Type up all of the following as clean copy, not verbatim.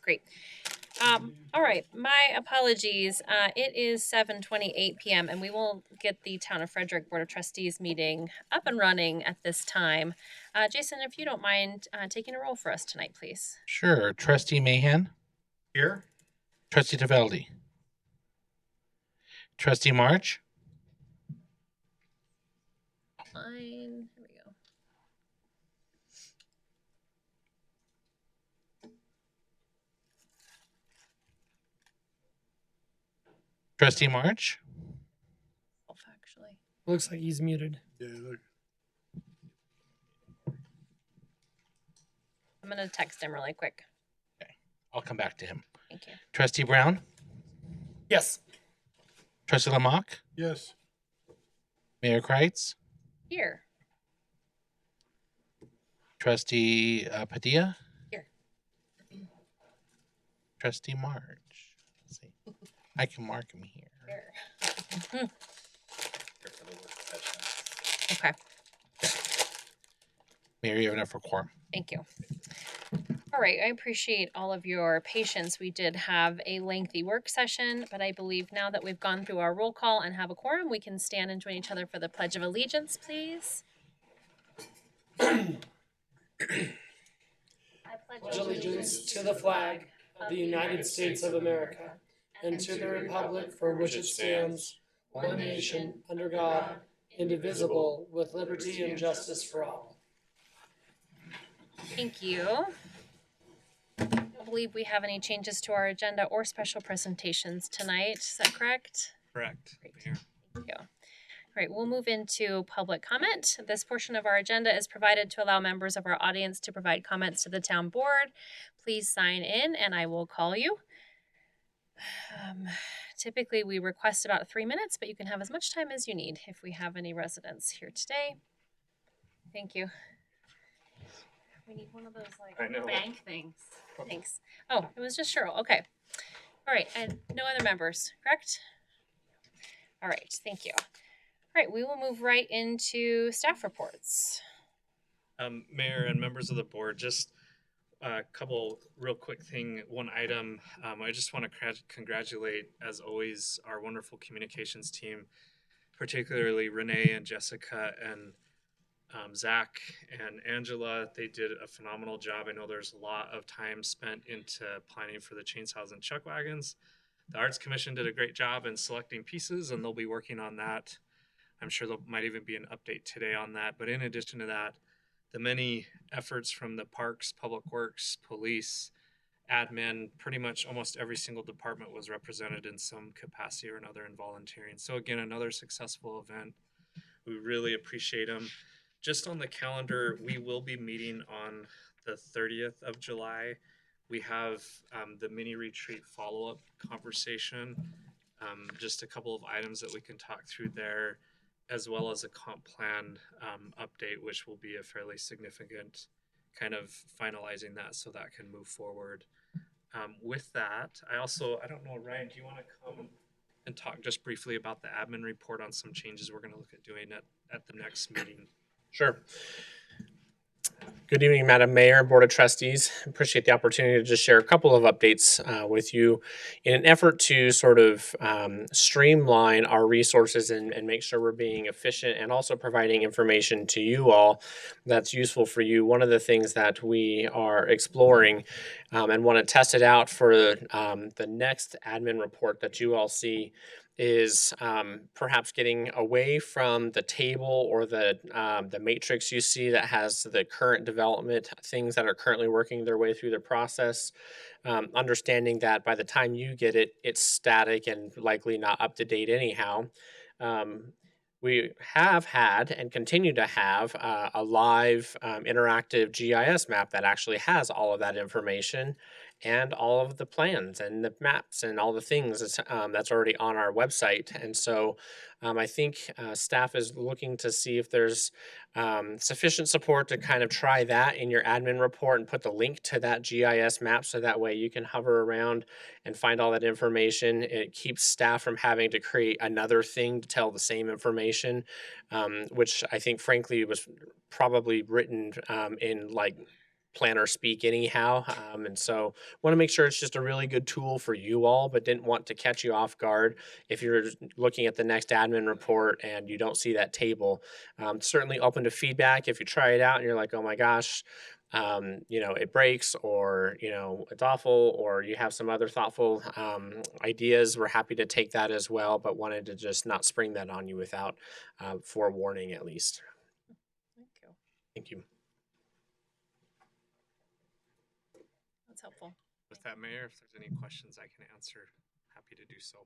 Great. All right. My apologies. It is 7:28 p.m. and we will get the Town of Frederick Board of Trustees meeting up and running at this time. Jason, if you don't mind taking a roll for us tonight, please. Sure. Trustee Mahan. Here. Trustee Tavelli. Trustee March. Fine. Here we go. Trustee March. Actually. Looks like he's muted. Yeah, look. I'm going to text him really quick. Okay. I'll come back to him. Thank you. Trustee Brown. Yes. Trustee Lamach. Yes. Mayor Kreitz. Here. Trustee Padilla. Here. Trustee March. Let's see. I can mark him here. Here. Okay. Mayor, you have enough for quorum. Thank you. All right, I appreciate all of your patience. We did have a lengthy work session, but I believe now that we've gone through our roll call and have a quorum, we can stand and join each other for the Pledge of Allegiance, please. Pledge allegiance to the flag of the United States of America and to the republic for which it stands, one nation, under God, indivisible, with liberty and justice for all. Thank you. I don't believe we have any changes to our agenda or special presentations tonight. Is that correct? Correct. Great. Thank you. All right, we'll move into public comment. This portion of our agenda is provided to allow members of our audience to provide comments to the town board. Please sign in and I will call you. Typically, we request about 3 minutes, but you can have as much time as you need if we have any residents here today. Thank you. We need one of those bank things. Thanks. Oh, it was just Cheryl. Okay. All right, and no other members, correct? All right, thank you. All right, we will move right into staff reports. Mayor and members of the board, just a couple real quick one item. I just want to congratulate, as always, our wonderful communications team, particularly Renee and Jessica and Zach and Angela. They did a phenomenal job. I know there's a lot of time spent into planning for the chainsaws and chuck wagons. The Arts Commission did a great job in selecting pieces, and they'll be working on that. I'm sure there might even be an update today on that. But in addition to that, the many efforts from the parks, public works, police, admin, pretty much almost every single department was represented in some capacity or another in volunteering. So again, another successful event. We really appreciate them. Just on the calendar, we will be meeting on the 30th of July. We have the mini retreat follow-up conversation, just a couple of items that we can talk through there, as well as a comp plan update, which will be a fairly significant kind of finalizing that so that can move forward. With that, I don't know, Ryan, do you want to come and talk just briefly about the admin report on some changes we're going to look at doing at the next meeting? Sure. Good evening, Madam Mayor, Board of Trustees. Appreciate the opportunity to just share a couple of updates with you in an effort to sort of streamline our resources and make sure we're being efficient and also providing information to you all that's useful for you. One of the things that we are exploring and want to test it out for the next admin report that you all see is perhaps getting away from the table or the matrix you see that has the current development, things that are currently working their way through the process, understanding that by the time you get it, it's static and likely not up to date anyhow. We have had and continue to have a live interactive GIS map that actually has all of that information and all of the plans and the maps and all the things that's already on our website. And so I think staff is looking to see if there's sufficient support to kind of try that in your admin report and put the link to that GIS map so that way you can hover around and find all that information. It keeps staff from having to create another thing to tell the same information, which I think frankly was probably written in like planner speak anyhow. And so want to make sure it's just a really good tool for you all, but didn't want to catch you off guard if you're looking at the next admin report and you don't see that table. Certainly open to feedback if you try it out and you're like, oh my gosh, it breaks, or it's awful, or you have some other thoughtful ideas. We're happy to take that as well, but wanted to just not spring that on you without forewarning at least. Thank you. Thank you. That's helpful. With that, Mayor, if there's any questions I can answer, happy to do so.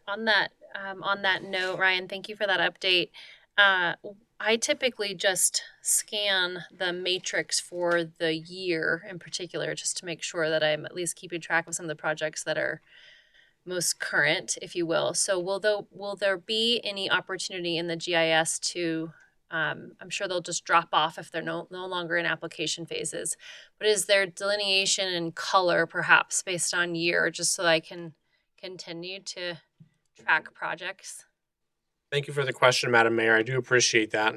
On that note, Ryan, thank you for that update. I typically just scan the matrix for the year in particular, just to make sure that I'm at least keeping track of some of the projects that are most current, if you will. So will there be any opportunity in the GIS to, I'm sure they'll just drop off if they're no longer in application phases, but is there delineation in color perhaps based on year, just so I can continue to track projects? Thank you for the question, Madam Mayor. I do appreciate that.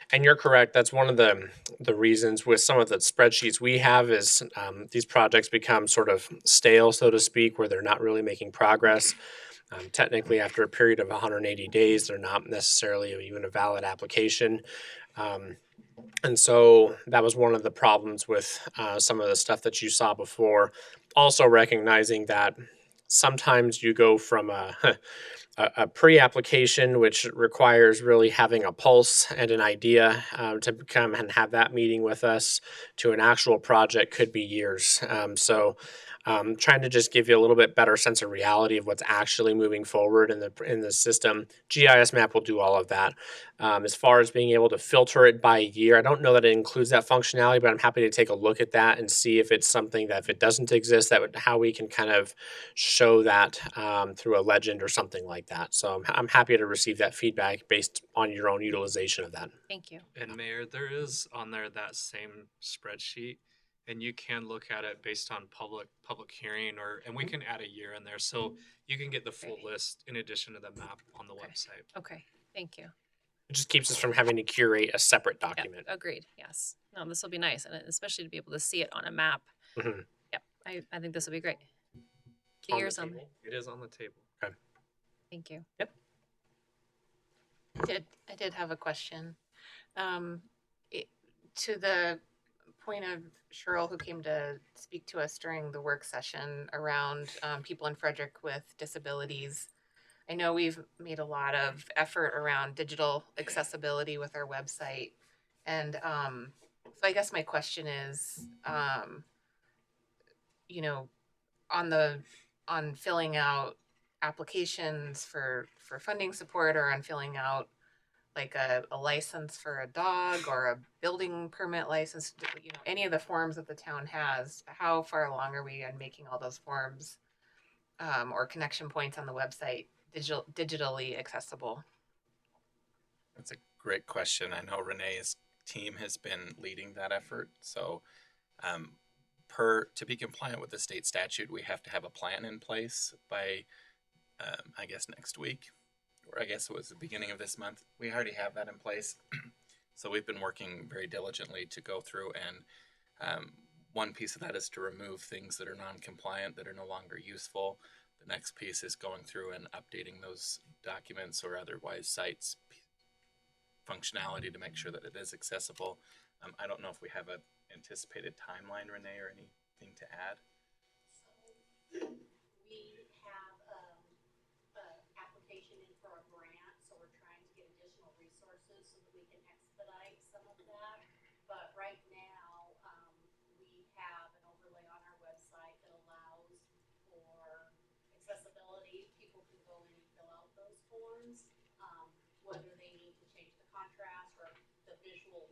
And you're correct. That's one of the reasons with some of the spreadsheets we have is these projects become sort of stale, so to speak, where they're not really making progress. Technically, after a period of 180 days, they're not necessarily even a valid application. And so that was one of the problems with some of the stuff that you saw before. Also recognizing that sometimes you go from a pre-application, which requires really having a pulse and an idea to come and have that meeting with us, to an actual project could be years. So trying to just give you a little bit better sense of reality of what's actually moving forward in the system. GIS map will do all of that. As far as being able to filter it by year, I don't know that it includes that functionality, but I'm happy to take a look at that and see if it's something that, if it doesn't exist, how we can kind of show that through a legend or something like that. So I'm happy to receive that feedback based on your own utilization of that. Thank you. And Mayor, there is on there that same spreadsheet, and you can look at it based on public hearing, and we can add a year in there, so you can get the full list in addition to the map on the website. Okay, thank you. It just keeps us from having to curate a separate Yep, document. agreed. Yes. No, this will be nice, and especially to be able to see it on a map. Mhm. Yep, I think this will be great. The On the years on table. It is on the table. Thank you. I did have a question. To the point of Cheryl, who came to speak to us during the work session around people in Frederick with disabilities. I know we've made a lot of effort around digital accessibility with our website. And so I guess my question is, on filling out applications for funding support, or on filling out like a license for a dog or a building permit license, any of the forms that the town has, how far along are we on making all those forms or connection points on the website digitally accessible? That's a great question. I know Renee's team has been leading that effort. So to be compliant with the state statute, we have to have a plan in place by, I guess, next week. Or I guess it was the beginning of this month. We already have that in place. So we've been working very diligently to go through, and one piece of that is to remove things that are non-compliant, that are no longer useful. The next piece is going through and updating those documents or otherwise sites functionality to make sure that it is accessible. I don't know if we have an anticipated timeline, Renee, or anything to add. We have an application in for a grant, so we're trying to get additional resources so that we can expedite some of that. But right now, we have an overlay on our website that allows for accessibility. People can go in and fill out those forms, whether they need to change the contrast or the visual,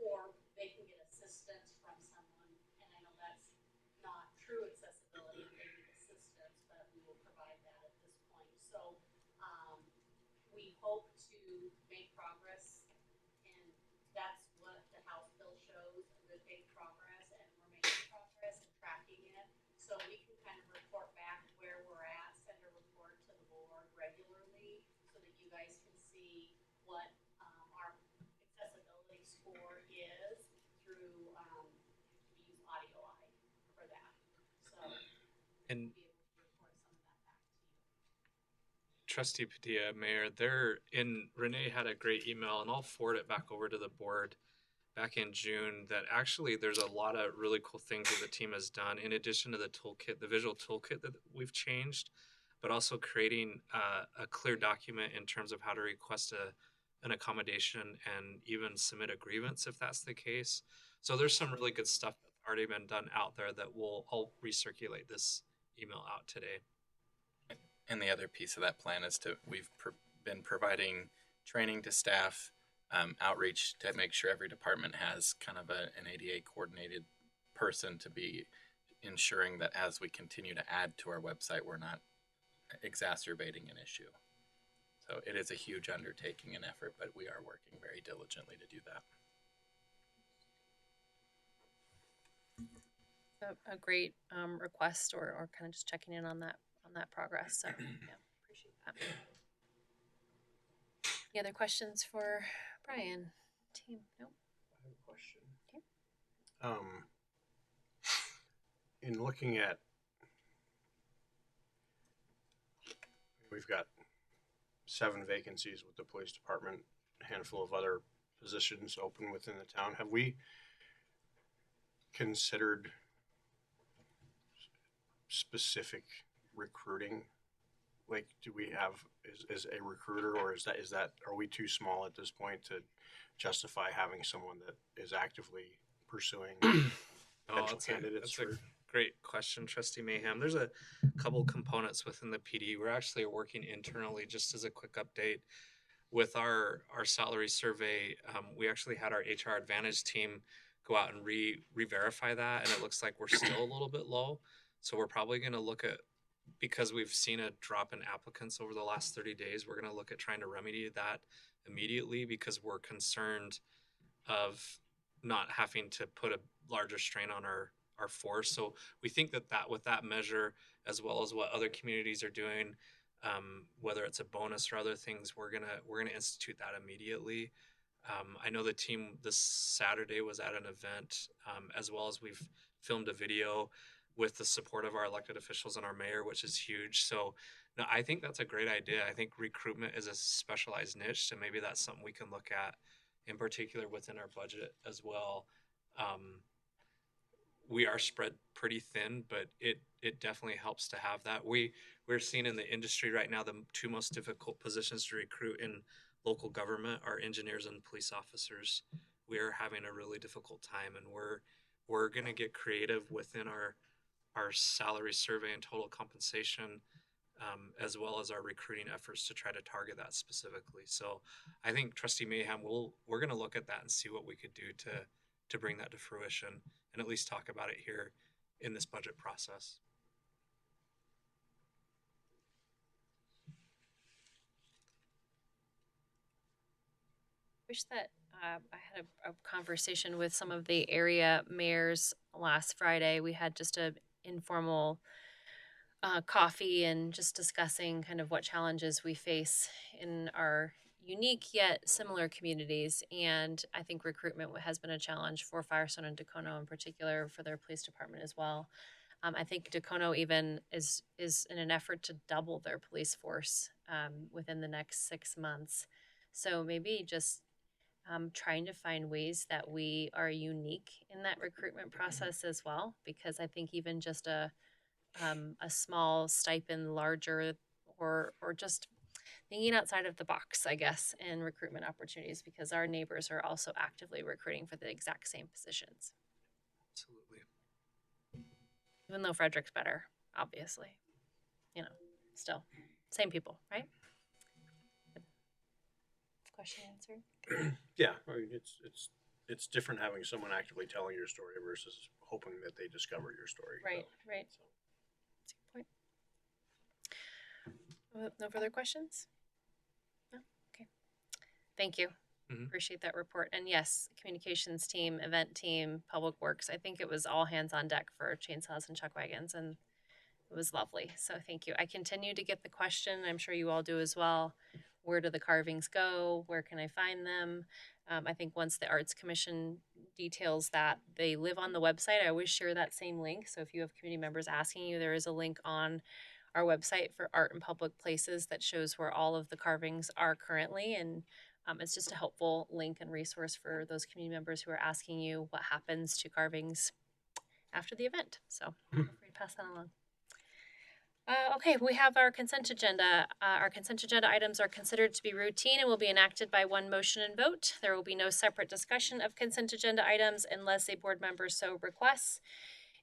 or they can get assistance from someone. And I know that's not true accessibility if they need assistance, but we will provide that at this point. So we hope to make progress, and that's what the House bill shows, a good big progress, and we're making progress and tracking it. So we can kind of report back where we're at, send a report to the board regularly. what, our accessibility score is through, we use Audio Eye for that. So And we'll be able to report some of that back to you. Trustee Padilla, Mayor, Renee had a great email, and I'll forward it back over to the board back in June, that actually there's a lot of really cool things that the team has done in addition to the toolkit, the visual toolkit that we've changed, but also creating a clear document in terms of how to request an accommodation and even submit a grievance if that's the case. So there's some really good stuff that's already been done out there that I'll recirculate this email out today. And the other piece of that plan is we've been providing training to staff, outreach to make sure every department has kind of an ADA coordinated person to be ensuring that as we continue to add to our website, we're not exacerbating an issue. So it is a huge undertaking and effort, but we are working very diligently to do that. A great request, or kind of just checking in on that progress. So yeah, appreciate that. Any other questions for Brian? Team? No. I have a question. Okay. In looking at, we've got 7 vacancies with the police department, a handful of other positions open within the town. Have we considered specific recruiting? Like, do we have is a recruiter, or is that are we too small at this point to justify having someone that is actively pursuing potential candidates? That's a great question, Trustee Mayhem. There's a couple components within the PD. We're actually working internally, just as a quick update, with our salary survey. We actually had our HR Advantage team go out and re-verify that, and it looks like we're still a little bit low. So we're probably going to look at, because we've seen a drop in applicants over the last 30 days, we're going to look at trying to remedy that immediately, because we're concerned of not having to put a larger strain on our force. So we think that with that measure, as well as what other communities are doing, whether it's a bonus or other things, we're gonna institute that immediately. I know the team this Saturday was at an event, as well as we've filmed a video with the support of our elected officials and our mayor, which is huge. So no, I think that's a great idea. I think recruitment is a specialized niche, so maybe that's something we can look at in particular within our budget as well. We are spread pretty thin, but it definitely helps to have that. We're seeing in the industry right now, the 2 most difficult positions to recruit in local government are engineers and police officers. We are having a really difficult time, and we're going to get creative within our salary survey and total compensation, as well as our recruiting efforts to try to target that specifically. So I think Trustee Mayhem, we're going to look at that and see what we could do to bring that to fruition, and at least talk about it here in this budget process. Wish that I had a conversation with some of the area mayors last Friday. We had just an informal coffee and just discussing kind of what challenges we face in our unique yet similar communities. And I think recruitment has been a challenge for Firestone and Dacono in particular, for their police department as well. I think Dacono even is in an effort to double their police force within the next 6 months. So maybe just trying to find ways that we are unique in that recruitment process as well, because I think even just a small stipend, larger, or just thinking outside of the box, I guess, in recruitment opportunities, because our neighbors are also actively recruiting for the exact same positions. Absolutely. Even though Frederick's better, obviously, still same people, right? Question answered. Yeah, I mean, it's different having someone actively telling your story versus hoping that they discover your story. Right, right. So. That's a good point. No further questions? No? Okay. Thank you. Mhm. Appreciate that report. And yes, communications team, event team, public works. I think it was all hands on deck for chainsaws and chuck wagons, and it was lovely. So thank you. I continue to get the question, I'm sure you all do as well. where do the carvings go? Where can I find them? I think once the Arts Commission details that, they live on the website. I always share that same link. So if you have community members asking you, there is a link on our website for art in public places that shows where all of the carvings are currently. And it's just a helpful link and resource for those community members who are asking you what happens to carvings after the event. So feel free to pass that along. Okay, we have our consent agenda. Our consent agenda items are considered to be routine and will be enacted by one motion and vote. There will be no separate discussion of consent agenda items unless a board member so requests,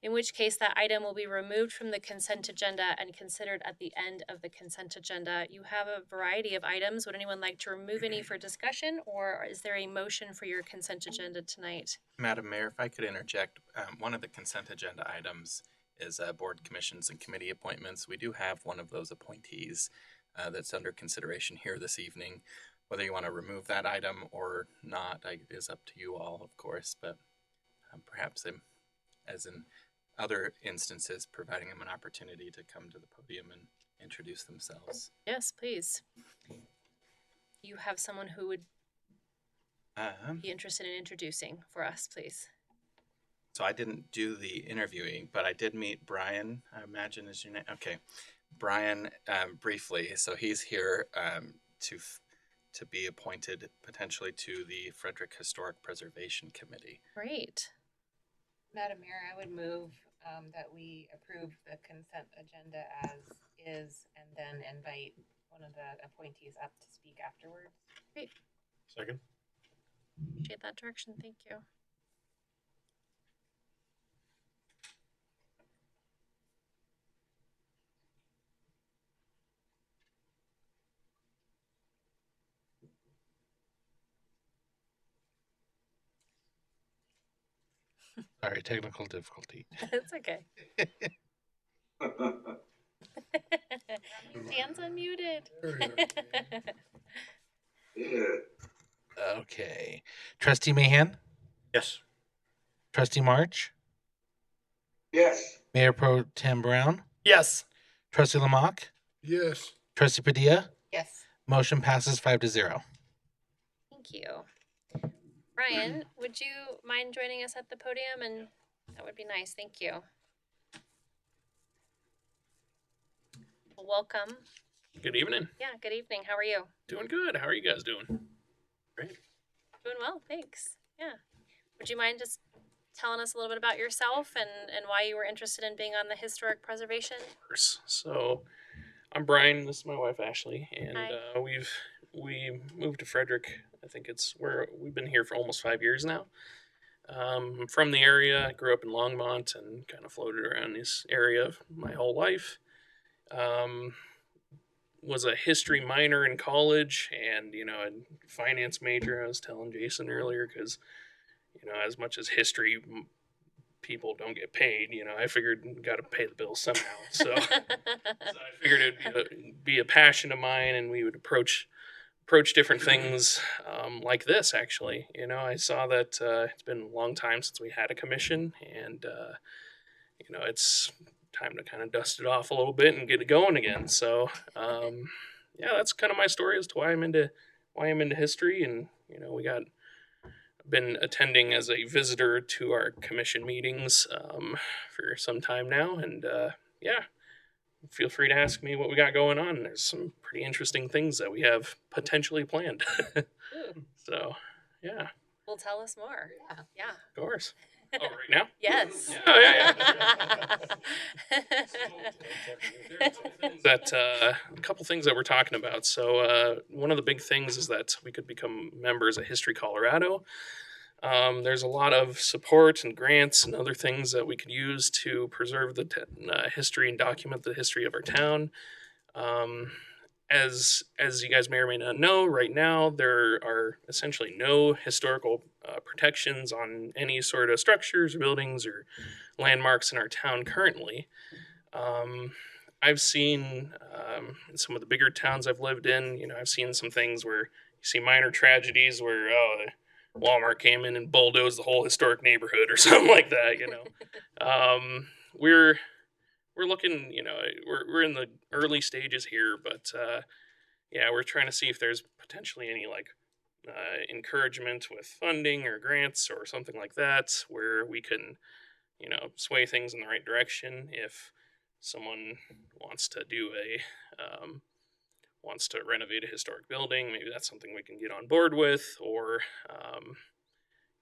in which case that item will be removed from the consent agenda and considered at the end of the consent agenda. You have a variety of items. Would anyone like to remove any for discussion, or is there a motion for your consent agenda tonight? Madam Mayor, if I could interject, one of the consent agenda items is board commissions and committee appointments. We do have one of those appointees that's under consideration here this evening. Whether you want to remove that item or not is up to you all, of course, but perhaps as in other instances, providing them an opportunity to come to the podium and introduce themselves. Yes, please. You have someone who would be interested in introducing for us, please. So I didn't do the interviewing, but I did meet Brian, I imagine is your name. Okay. Brian, briefly. So he's here to be appointed potentially to the Frederick Historic Preservation Committee. Great. Madam Mayor, I would move that we approve the consent agenda as is and then invite one of the appointees up to speak afterwards. Great. Second. Appreciate that direction. Thank you. Sorry, technical difficulty. It's okay. Dan's unmuted. Okay. Trustee Mahan? Yes. Trustee March? Yes. Mayor Pro Tem Brown? Yes. Trustee Lamach? Yes. Trustee Padilla? Yes. Motion passes 5-0. Thank you. Brian, would you mind joining us at the podium? And that would be nice. Thank you. Well, welcome. Good evening. Yeah, good evening. How are you? Doing good. How are you guys doing? Great. Doing well, thanks. Yeah. Would you mind just telling us a little bit about yourself and why you were interested in being on the historic preservation? Of course. So, I'm Brian. This is my wife Ashley, and Hi. we moved to Frederick. I think we've been here for almost 5 years now. I'm from the area. I grew up in Longmont and kind of floated around this area my whole life. Was a history minor in college, and a finance major. I was telling Jason earlier because as much as history people don't get paid, I figured got to pay the bills somehow. So, so I figured it'd be a passion of mine, and we would approach different things like this. Actually, I saw that it's been a long time since we had a commission, and it's time to kind of dust it off a little bit and get it going again. So, yeah, that's kind of my story as to why I'm into history, and I've been attending as a visitor to our commission meetings for some time now, and yeah, feel free to ask me what we got going on. There's some pretty interesting things that we have potentially planned. So, yeah. Well, tell us more. Yeah. Of course. Oh, right now? Yes. Yeah. That a couple things that we're talking about. So one of the big things is that we could become members of History Colorado. There's a lot of support and grants and other things that we could use to preserve the history and document the history of our town. As you guys may or may not know, right now there are essentially no historical protections on any sort of structures, buildings, or landmarks in our town currently. I've seen in some of the bigger towns I've lived in, I've seen some things where you see minor tragedies where Walmart came in and bulldozed the whole historic neighborhood or something like that. We're looking, we're in the early stages here, but yeah, we're trying to see if there's potentially any like encouragement with funding or grants or something like that where we can, you know, sway things in the right direction. If someone wants to do wants to renovate a historic building, maybe that's something we can get on board with. Or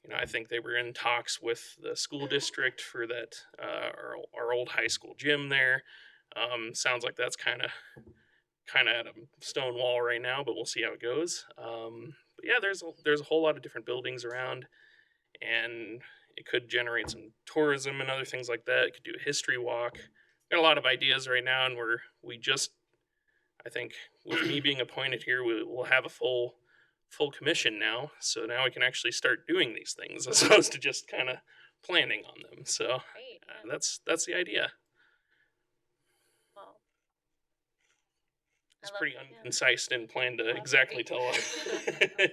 you know, I think they were in talks with the school district for that our old high school gym there. Sounds like that's kind of at a stone wall right now, but we'll see how it goes. But yeah, there's a whole lot of different buildings around, and it could generate some tourism and other things like that. It could do a history walk. Got a lot of ideas right now, and we just, I think, with me being appointed here, we'll have a full commission now. So now we can actually start doing these things as opposed to just kind of planning on them. So Great. that's the idea. Well, It's pretty unconcise. Didn't plan to Well, exactly great. tell us.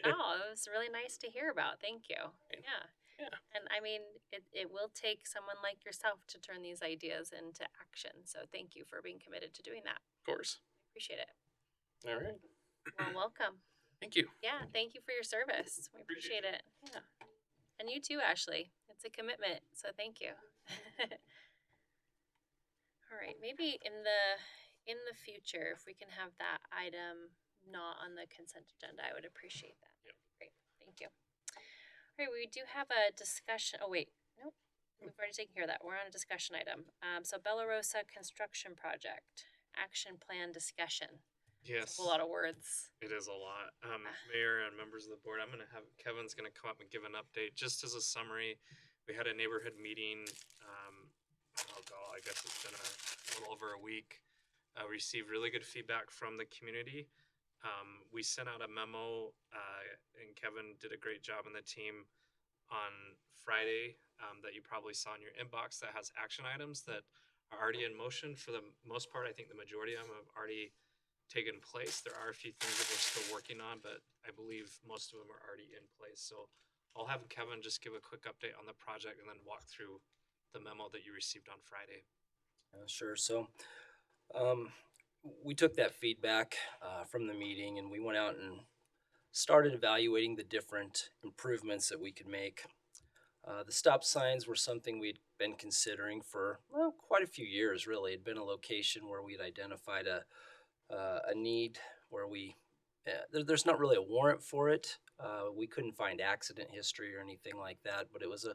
No, it was really nice to hear about. Thank you. Right. Yeah. Yeah. And I mean, it will take someone like yourself to turn these ideas into action. So thank you for being committed to doing that. Of course. Appreciate it. All right. Well, welcome. Thank you. Yeah, thank you for your service. We appreciate it. Yeah. And you too, Ashley. It's a commitment. So thank you. All right, maybe in the future, if we can have that item not on the consent agenda, I would appreciate that. Yep. Great, thank you. All right, we do have a discussion. Oh wait, nope, we've already taken care of that. We're on a discussion item. So Bella Rosa construction project action plan discussion. Yes. It's a whole lot of words. It is a lot. Mayor and members of the board, Kevin's going to come up and give an update. Just as a summary, we had a neighborhood meeting. Oh God, I guess it's been a little over a week. Received really good feedback from the community. We sent out a memo, and Kevin did a great job on the team on Friday that you probably saw in your inbox that has action items that are already in motion. For the most part, I think the majority of them have already taken place. There are a few things that we're still working on, but I believe most of them are already in place. So I'll have Kevin just give a quick update on the project and then walk through the memo that you received on Friday. Sure. So we took that feedback from the meeting and we went out and started evaluating the different improvements that we could make. The stop signs were something we'd been considering for quite a few years, really. It'd been a location where we'd identified a need where there's not really a warrant for it. We couldn't find accident history or anything like that, but it was a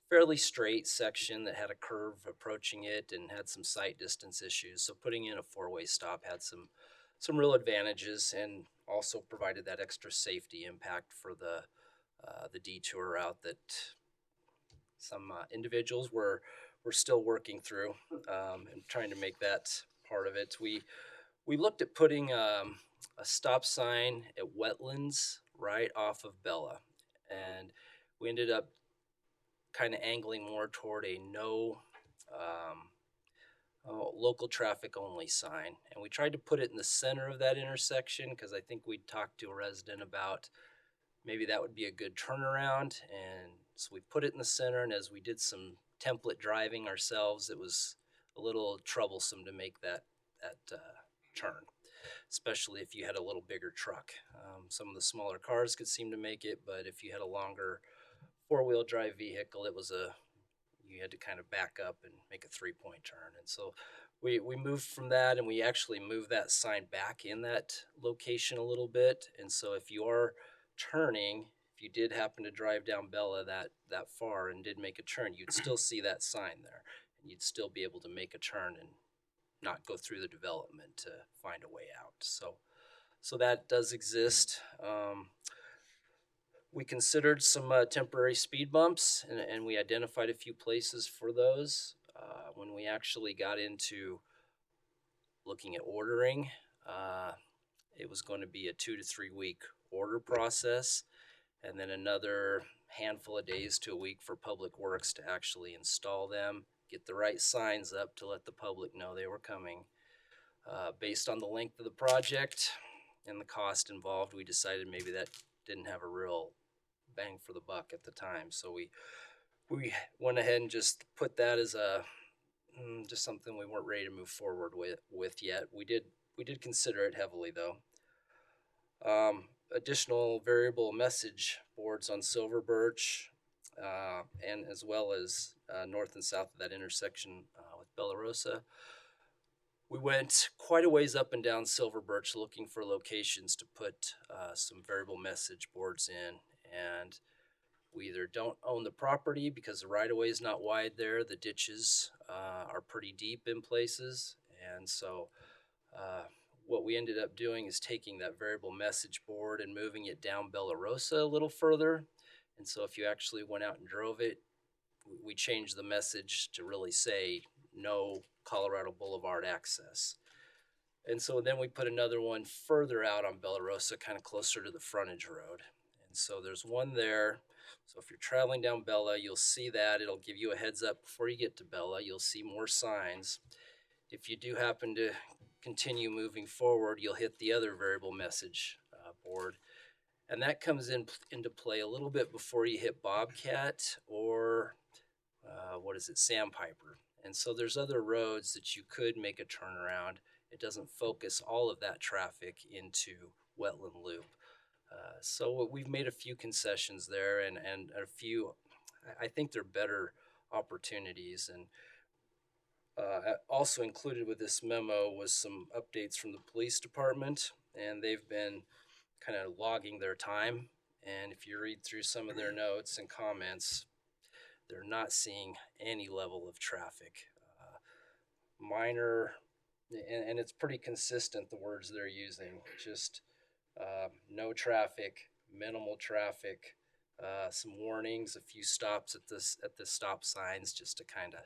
fairly straight section that had a curve approaching it and had some sight distance issues. So putting in a four-way stop had some real advantages and also provided that extra safety impact for the detour route that some individuals were still working through and trying to make that part of it. We looked at putting a stop sign at Wetlands right off of Bella, and we ended up kind of angling more toward a local traffic only sign. And we tried to put it in the center of that intersection because I think we'd talked to a resident about maybe that would be a good turnaround. And so we put it in the center, and as we did some template driving ourselves, it was a little troublesome to make that turn, especially if you had a little bigger truck. Some of the smaller cars could seem to make it, but if you had a longer four-wheel drive vehicle, you had to kind of back up and make a three-point turn. And so we moved from that, and we actually moved that sign back in that location a little bit. And so if you are turning, if you did happen to drive down Bella that far and did make a turn, you'd still see that sign there, and you'd still be able to make a turn and not go through the development to find a way out. So that does exist. We considered some temporary speed bumps, and we identified a few places for those. When we actually got into looking at ordering, it was going to be a 2 to 3 week order process, and then another handful of days to a week for Public Works to actually install them, get the right signs up to let the public know they were coming. Based on the length of the project and the cost involved, we decided maybe that didn't have a real bang for the buck at the time. So we went ahead and just put that as just something we weren't ready to move forward with yet. We did consider it heavily though. Additional variable message boards on Silver Birch, and as well as north and south of that intersection with Bella Rosa. We went quite a ways up and down Silver Birch looking for locations to put some variable message boards in, and we either don't own the property because the right-of-way is not wide there, the ditches are pretty deep in places, and so what we ended up doing is taking that variable message board and moving it down Bella Rosa a little further. And so if you actually went out and drove it, we changed the message to really say no Colorado Boulevard access. And so then we put another one further out on Bella Rosa, kind of closer to the frontage road. And so there's one there. So if you're traveling down Bella, you'll see that. It'll give you a heads up before you get to Bella. You'll see more signs. If you do happen to continue moving forward, you'll hit the other variable message board. And that comes into play a little bit before you hit Bobcat or Sandpiper. And so there's other roads that you could make a turnaround. It doesn't focus all of that traffic into Wetland Loop. So we've made a few concessions there and a few, I think they're better opportunities. And also included with this memo was some updates from the police department, and they've been kind of logging their time. And if you read through some of their notes and comments, they're not seeing any level of traffic. Minor, and it's pretty consistent, the words they're using, just no traffic, minimal traffic, some warnings, a few stops at the stop signs just to kind of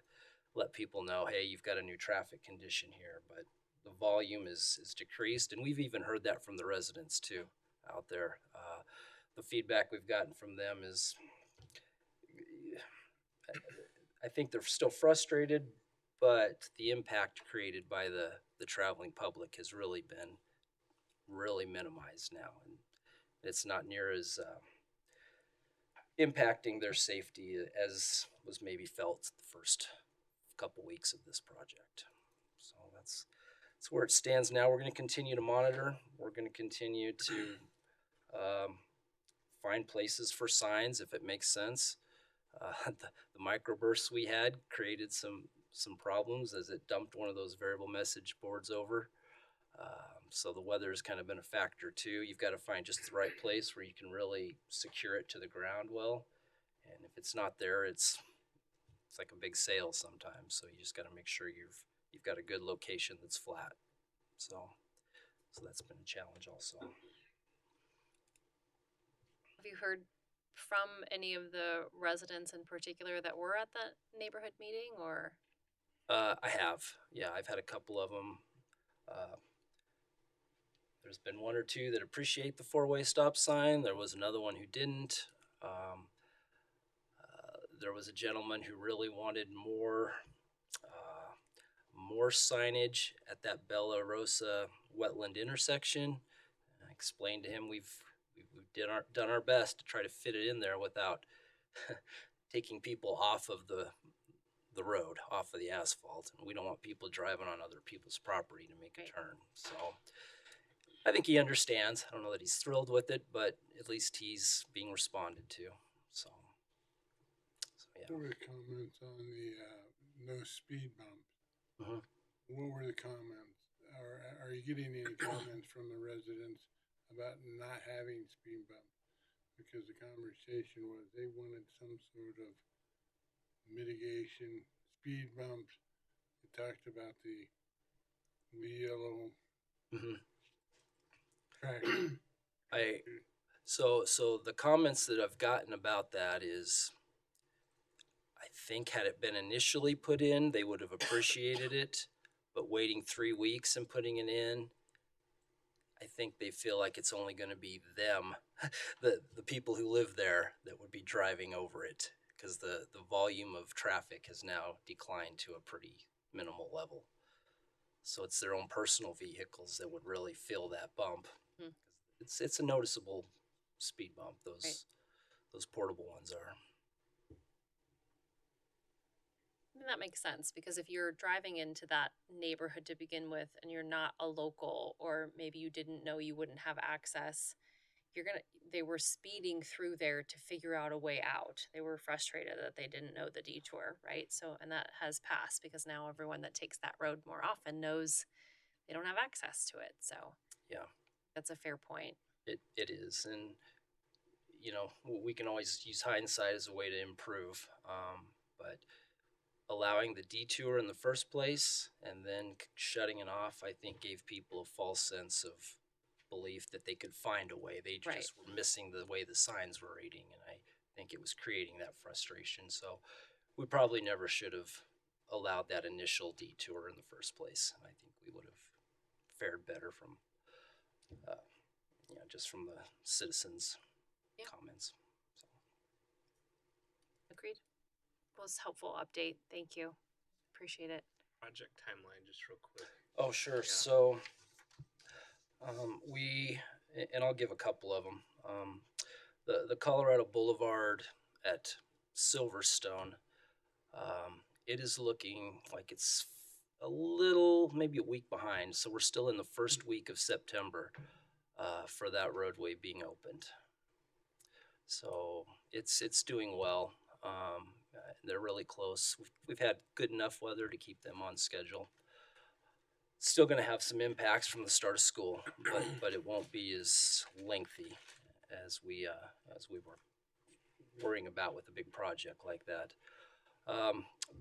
let people know, hey, you've got a new traffic condition here, but the volume is decreased, and we've even heard that from the residents too out there. The feedback we've gotten from them is, I think they're still frustrated, but the impact created by the traveling public has really been minimized now, and it's not near as impacting their safety as was maybe felt the first couple weeks of this project. So that's where it stands now. We're going to continue to monitor. We're going to continue to find places for signs if it makes sense. The microbursts we had created some problems as it dumped one of those variable message boards over. So the weather has kind of been a factor too. You've got to find just the right place where you can really secure it to the ground well. And if it's not there, it's like a big sail sometimes. So you just got to make sure you've got a good location that's flat. So that's been a challenge also. Have you heard from any of the residents in particular that were at that neighborhood meeting, or? I have. Yeah, I've had a couple of them. There's been one or two that appreciate the four-way stop sign. There was another one who didn't. There was a gentleman who really wanted more signage at that Bella Rosa wetland intersection. I explained to him we've done our best to try to fit it in there without taking people off of the road, off of the asphalt, and we don't want people driving on other people's property to make a turn. So I think he understands. I don't know that he's thrilled with it, but at least he's being responded to. So yeah. What were the comments on the no speed bumps? Uh-huh. What were the comments? Are you getting any comments from the residents about not having speed bumps? Because the conversation was they wanted some sort of mitigation, speed bumps. They talked about the yellow track. So the comments that I've gotten about that is, I think had it been initially put in, they would have appreciated it, but waiting 3 weeks and putting it in, I think they feel like it's only going to be them, the people who live there, that would be driving over it, because the volume of traffic has now declined to a pretty minimal level. So it's their own personal vehicles that would really feel that bump. Hmm. It's a noticeable speed bump. Those portable ones are. I mean, that makes sense because if you're driving into that neighborhood to begin with and you're not a local, or maybe you didn't know you wouldn't have access, they were speeding through there to figure out a way out. They were frustrated that they didn't know the detour, right? So, and that has passed because now everyone that takes that road more often knows they don't have access to it. So, Yeah, that's a fair point. it is. And, we can always use hindsight as a way to improve. But allowing the detour in the first place and then shutting it off, I think gave people a false sense of belief that they could find a way. They Right. just were missing the way the signs were reading, and I think it was creating that frustration. So we probably never should have allowed that initial detour in the first place. And I think we would have fared better from, just from the citizens' Yeah. comments. So. Agreed. Was helpful update. Thank you. Appreciate it. Project timeline, just real quick. Oh, sure. Yeah. So and I'll give a couple of them. The Colorado Boulevard at Silverstone, it is looking like it's a little, maybe a week behind. So we're still in the first week of September for that roadway being opened. So it's doing well. They're really close. We've had good enough weather to keep them on schedule. Still going to have some impacts from the start of school, but it won't be as lengthy as we were worrying about with a big project like that.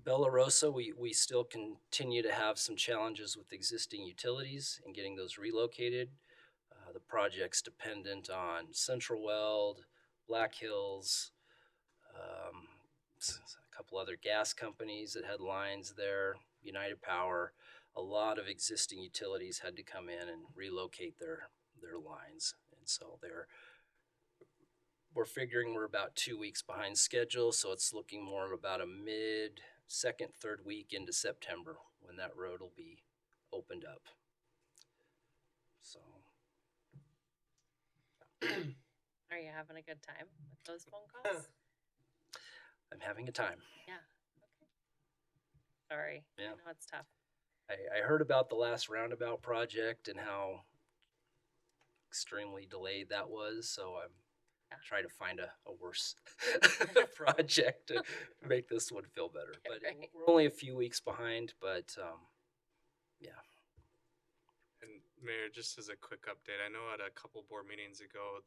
Bella Rosa, we still continue to have some challenges with existing utilities and getting those relocated. The project's dependent on Central Weld, Black Hills, a couple other gas companies that had lines there, United Power. A lot of existing utilities had to come in and relocate their lines, and so we're figuring we're about 2 weeks behind schedule, so it's looking more about a third week into September when that road will be opened up. So Are you having a good time with those phone calls? I'm having a time. Yeah. Okay. Sorry. Yeah. I know it's tough. I heard about the last roundabout project and how extremely delayed that was, so I'm trying to find a worse project to make this one feel better. But Right. we're only a few weeks behind, but yeah. And Mayor, just as a quick update, I know at a couple board meetings ago,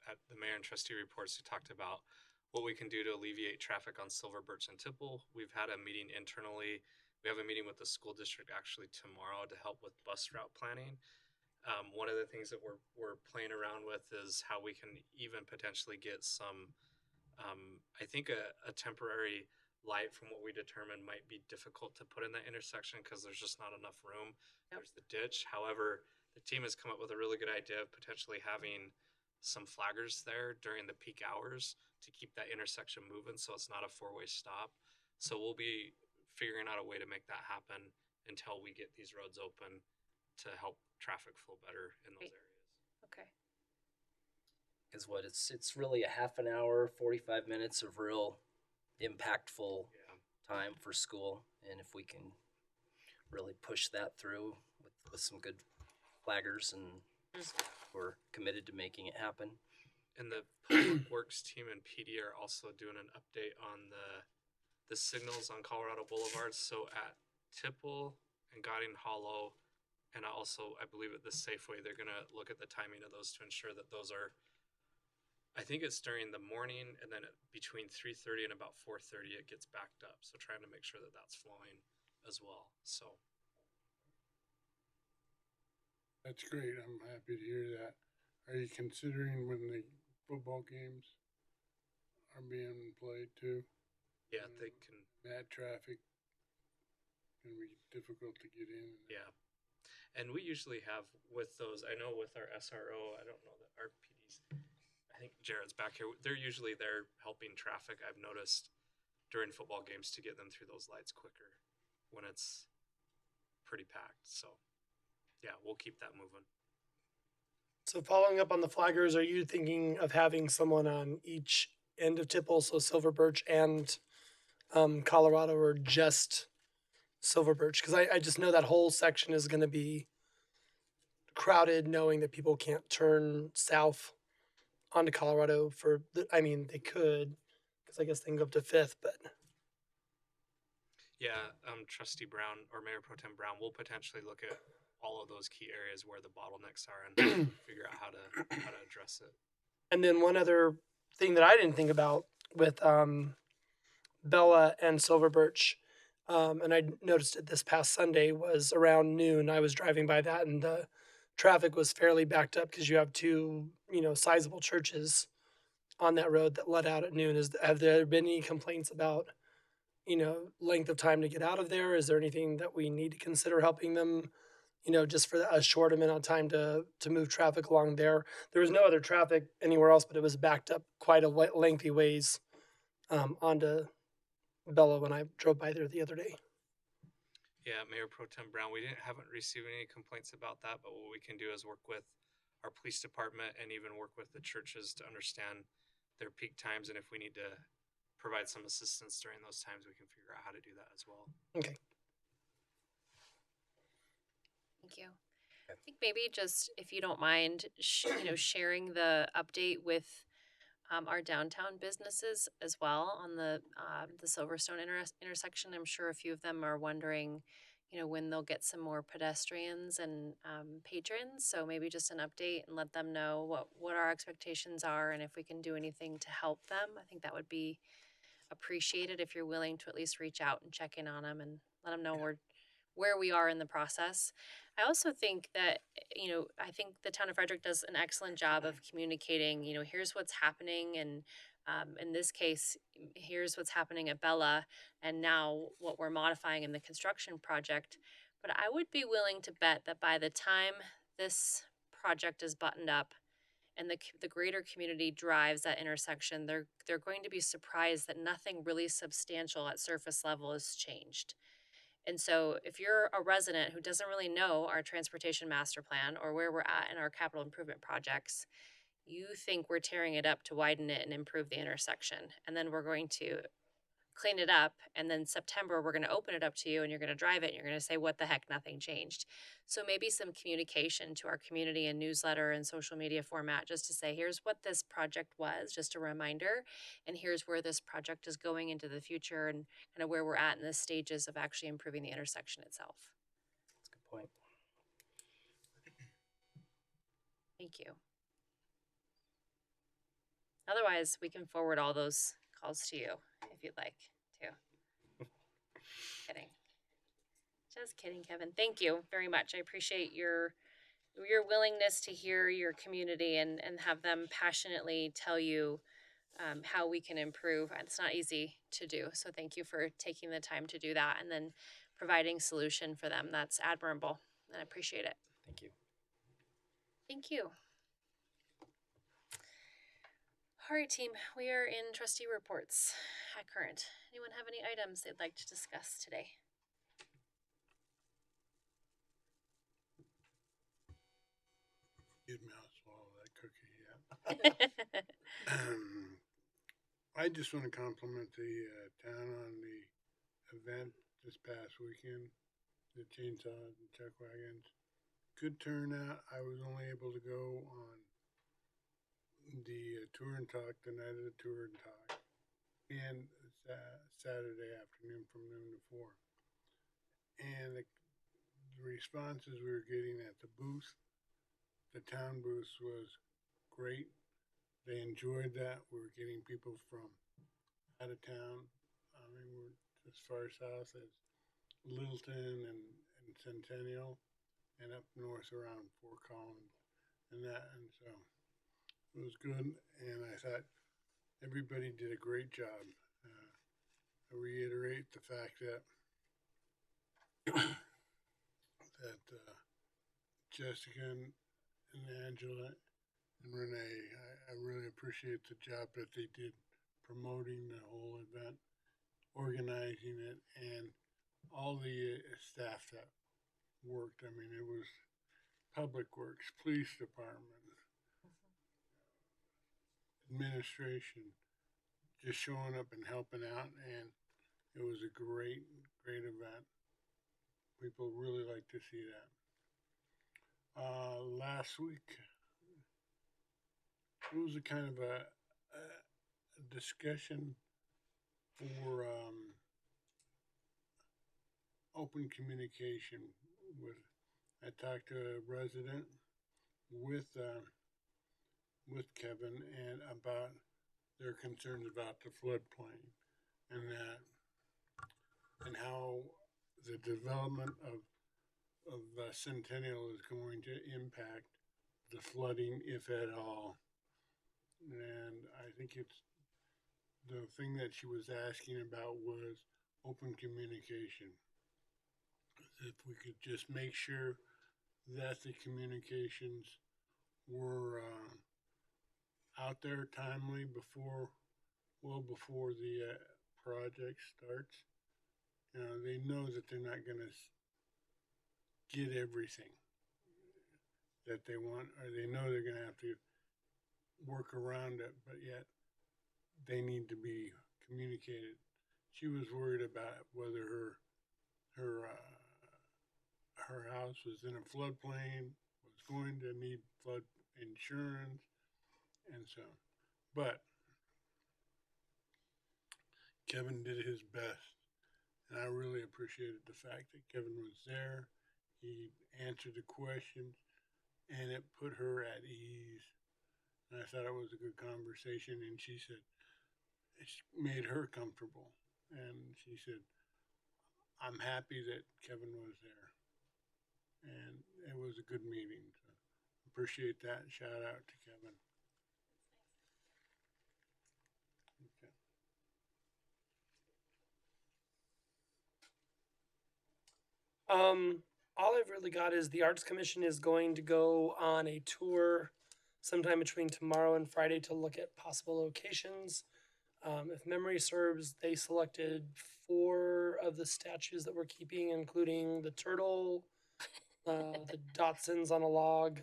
at the Mayor and Trustee reports, we talked about what we can do to alleviate traffic on Silver Birch and Tipple. We've had a meeting internally. We have a meeting with the school district actually tomorrow to help with bus route planning. One of the things that we're playing around with is how we can even potentially get some, I think a temporary light from what we determined might be difficult to put in that intersection because there's just not enough room. Yep. There's the ditch. However, the team has come up with a really good idea of potentially having some flaggers there during the peak hours to keep that intersection moving so it's not a four-way stop. So we'll be figuring out a way to make that happen until we get these roads open to help traffic flow better in those areas. Okay. Is what it's really a half an hour, 45 minutes of real impactful time for school, and if we can really push that through with some good flaggers and we're committed to making it happen. And the Public Works team and PD are also doing an update on the signals on Colorado Boulevard. So at Tipple and Godding Hollow, and also I believe at the Safeway, they're gonna look at the timing of those to ensure that those are, I think it's during the morning, and then between 3:30 and about 4:30 it gets backed up. So trying to make sure that that's flowing as well. So That's great. I'm happy to hear that. Are you considering when the football games are being played too? yeah, they can. That traffic can be difficult to get in. Yeah. And we usually have with those, I know with our SRO, I don't know that our PDs, I think Jared's back here, they're usually there helping traffic. I've noticed during football games to get them through those lights quicker when it's pretty packed. So yeah, we'll keep that moving. So following up on the flaggers, are you thinking of having someone on each end of Tipple, so Silver Birch and Colorado or just Silver Birch? Because I just know that whole section is going to be crowded, knowing that people can't turn south onto Colorado for I mean, they could, because I guess they can go up to Fifth, but Yeah, Trustee Brown or Mayor Pro Tem Brown will potentially look at all of those key areas where the bottlenecks are and figure out how to address it. and then one other thing that I didn't think about with Bella and Silver Birch, and I noticed it this past Sunday, was around noon. I was driving by that, and the traffic was fairly backed up because you have two, sizable churches on that road that let out at noon. Have there been any complaints about, length of time to get out of there? Is there anything that we need to consider helping them, just for a short amount of time to move traffic along there? There was no other traffic anywhere else, but it was backed up quite a lengthy ways onto Bella when I drove by there the other day. Yeah, Mayor Pro Tem Brown, we haven't received any complaints about that, but what we can do is work with our police department and even work with the churches to understand their peak times, and if we need to provide some assistance during those times, we can figure out how to do that as well. Okay. Thank you. I think maybe just, if you don't mind, sharing the update with our downtown businesses as well on the Silverstone intersection. I'm sure a few of them are wondering, when they'll get some more pedestrians and patrons. So maybe just an update and let them know what our expectations are and if we can do anything to help them. I think that would be appreciated if you're willing to at least reach out and check in on them and let them know where we are in the process. I also think that, I think the town of Frederick does an excellent job of communicating, here's what's happening. And in this case, here's what's happening at Bella and now what we're modifying in the construction project. But I would be willing to bet that by the time this project is buttoned up and the greater community drives that intersection, they're going to be surprised that nothing really substantial at surface level has changed. And so if you're a resident who doesn't really know our transportation master plan or where we're at in our capital improvement projects, you think we're tearing it up to widen it and improve the intersection. And then we're going to clean it up. And then September, we're going to open it up to you and you're going to drive it and you're going to say, what the heck, nothing changed. So maybe some communication to our community and newsletter and social media format, just to say, here's what this project was, just a reminder. And here's where this project is going into the future and kind of where we're at in the stages of actually improving the intersection itself. That's a good point. Thank you. Otherwise, we can forward all those calls to you if you'd like to. Kidding. Just kidding, Kevin. Thank you very much. I appreciate your willingness to hear your community and have them passionately tell you how we can improve. It's not easy to do. So thank you for taking the time to do that and then providing solution for them. That's admirable. And I appreciate it. Thank you. Thank you. All right, team, we are in trustee reports at current. Anyone have any items they'd like to discuss today? Good mouth swallow that cookie, yeah. I just want to compliment the town on the event this past weekend, the chainsaws and chuck wagons. Good turnout. I was only able to go on the tour and talk, the night of the tour and talk, and Saturday afternoon from noon to 4. And the responses we were getting at the booth, the town booth, was great. They enjoyed that. We were getting people from out of town. I mean, we're as far south as Littleton and Centennial, and up north around Fort Collins, and so it was good. And I thought everybody did a great job. I reiterate the fact that Jessica and Angela and Renee, I really appreciate the job that they did promoting the whole event, organizing it, and all the staff that worked. I mean, it was Public Works, Police Department, administration, just showing up and helping out. And It was a great event. People really like to see that. Last week, it was a kind of a discussion for open communication. With I talked to a resident with Kevin and about their concerns about the floodplain and how the development of Centennial is going to impact the flooding, if at all. And I think it's the thing that she was asking about was open communication. If we could just make sure that the communications were out there timely before the project starts. They know that they're not going to get everything that they want, or they know they're going to have to work around it, but yet they need to be communicated. She was worried about whether her house was in a floodplain, was going to need flood insurance, and so. But Kevin did his best, and I really appreciated the fact that Kevin was there. He answered the questions, and it put her at ease. And I thought it was a good conversation, and she said it made her comfortable. And she said, I'm happy that Kevin was there. And it was a good meeting. So appreciate that. Shout out to Kevin. Okay. All I've really got is the Arts Commission is going to go on a tour sometime between tomorrow and Friday to look at possible locations. If memory serves, they selected 4 of the statues that we're keeping, including the turtle, the Dotsons on a log,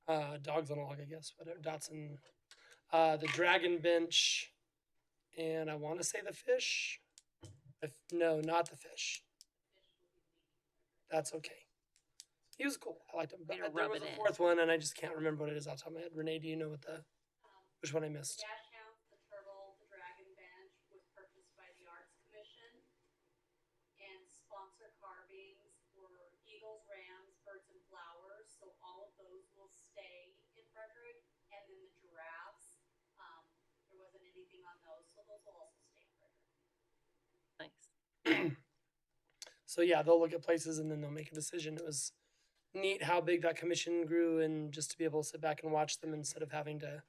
dogs on a log, I guess, whatever, Dotson, the dragon bench, and I want to say the fish. No, not the fish. That's okay. He was cool. I liked him. But there was a 4th one, and I just can't remember what it is off the top of my head. Renee, do you know which one I missed? Dash Hounds, the turtle, the dragon bench was purchased by the Arts Commission, and sponsor carvings were eagles, rams, birds, and flowers. So all of those will stay in Frederick, and then the giraffes. There wasn't anything on those, so those will also stay in Frederick. Nice. So yeah, they'll look at places and then they'll make a decision. It was neat how big that commission grew, and just to be able to sit back and watch them instead of having to